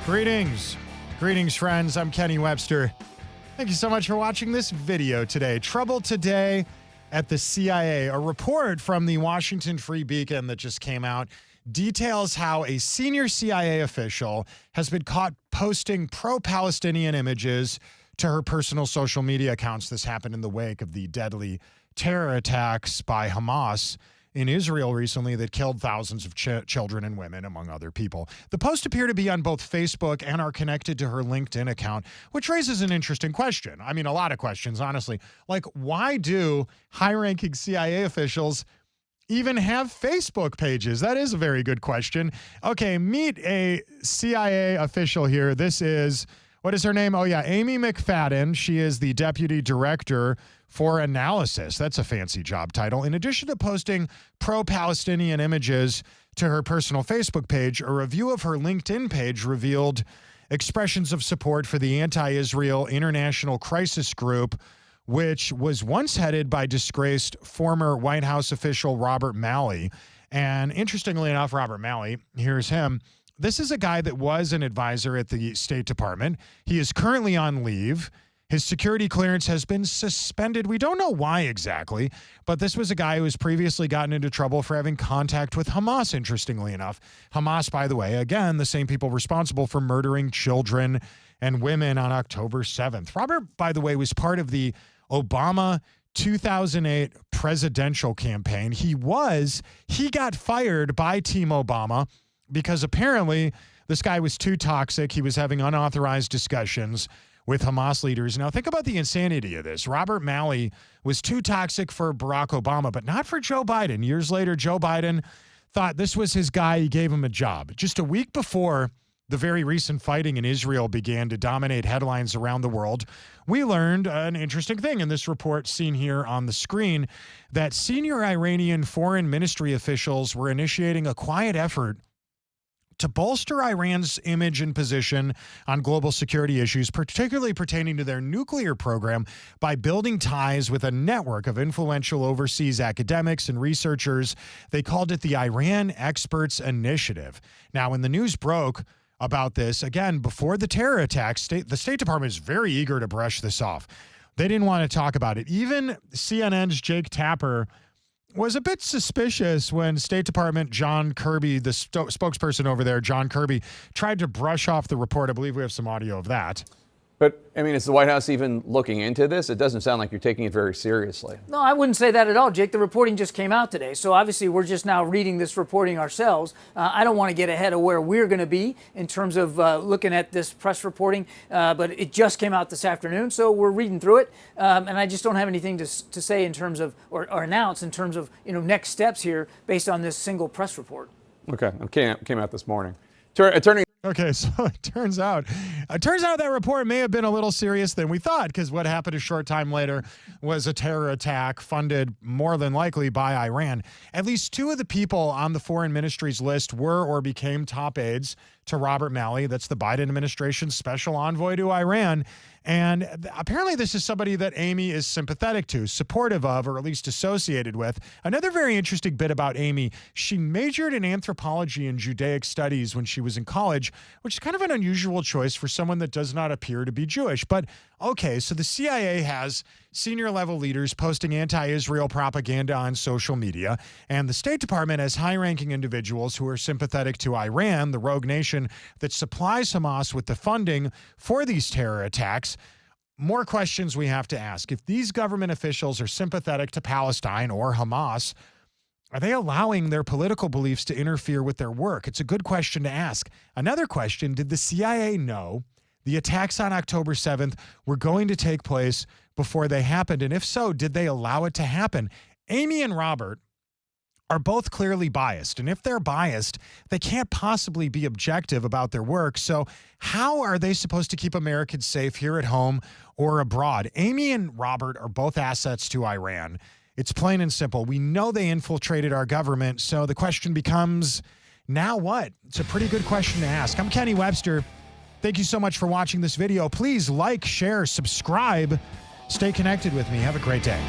Greetings. Greetings, friends. I'm Kenny Webster. Thank you so much for watching this video today. Trouble today at the CIA. A report from the Washington Free Beacon that just came out details how a senior CIA official has been caught posting pro-Palestinian images to her personal social media accounts. This happened in the wake of the deadly terror attacks by Hamas in Israel recently that killed thousands of children and women, among other people. The posts appear to be on both Facebook and are connected to her LinkedIn account, which raises an interesting question. I mean, a lot of questions, honestly. Like, why do high-ranking CIA officials even have Facebook pages? That is a very good question. Okay, meet a CIA official here. This is, what is her name? Oh, yeah, Amy McFadden. She is the Deputy Director for Analysis. That's a fancy job title. In addition to posting pro-Palestinian images to her personal Facebook page, a review of her LinkedIn page revealed expressions of support for the anti-Israel International Crisis Group, which was once headed by disgraced former White House official Robert Malley. And interestingly enough, Robert Malley, here's him. This is a guy that was an advisor at the State Department. He is currently on leave. His security clearance has been suspended. We don't know why exactly, but this was a guy who has previously gotten into trouble for having contact with Hamas, interestingly enough. Hamas, by the way, again, the same people responsible for murdering children and women on October 7th. Robert, by the way, was part of the Obama 2008 presidential campaign. He got fired by Team Obama because apparently this guy was too toxic. He was having unauthorized discussions with Hamas leaders. Now, think about the insanity of this. Robert Malley was too toxic for Barack Obama, but not for Joe Biden. Years later, Joe Biden thought this was his guy. He gave him a job. Just a week before the very recent fighting in Israel began to dominate headlines around the world, we learned an interesting thing in this report seen here on the screen, that senior Iranian foreign ministry officials were initiating a quiet effort to bolster Iran's image and position on global security issues, particularly pertaining to their nuclear program, by building ties with a network of influential overseas academics and researchers. They called it the Iran Experts Initiative. Now, when the news broke about this, again, before the terror attacks, the State Department is very eager to brush this off. They didn't want to talk about it. Even CNN's Jake Tapper was a bit suspicious when State Department John Kirby, the spokesperson over there, John Kirby, tried to brush off the report. I believe we have some audio of that. But, I mean, is the White House even looking into this? It doesn't sound like you're taking it very seriously. No, I wouldn't say that at all, Jake. The reporting just came out today, so obviously we're just now reading this reporting ourselves. I don't want to get ahead of where we're going to be in terms of looking at this press reporting, but it just came out this afternoon, so we're reading through it, and I just don't have anything to say in terms of, or announce in terms of, next steps here based on this single press report. Okay, it came out this morning. Attorney. Okay, so it turns out that report may have been a little serious than we thought, because what happened a short time later was a terror attack funded more than likely by Iran. At least two of the people on the foreign ministry's list were or became top aides to Robert Malley. That's the Biden administration's special envoy to Iran. And apparently this is somebody that Amy is sympathetic to, supportive of, or at least associated with. Another very interesting bit about Amy, she majored in anthropology and Judaic studies when she was in college, which is kind of an unusual choice for someone that does not appear to be Jewish. But okay, so the CIA has senior level leaders posting anti-Israel propaganda on social media, and the State Department has high-ranking individuals who are sympathetic to Iran, the rogue nation that supplies Hamas with the funding for these terror attacks. More questions we have to ask. If these government officials are sympathetic to Palestine or Hamas, are they allowing their political beliefs to interfere with their work? It's a good question to ask. Another question, did the CIA know the attacks on October 7th were going to take place before they happened? And if so, did they allow it to happen? Amy and Robert are both clearly biased. And if they're biased, they can't possibly be objective about their work. So how are they supposed to keep Americans safe here at home or abroad? Amy and Robert are both assets to Iran. It's plain and simple. We know they infiltrated our government. So the question becomes, now what? It's a pretty good question to ask. I'm Kenny Webster. Thank you so much for watching this video. Please like, share, subscribe. Stay connected with me. Have a great day.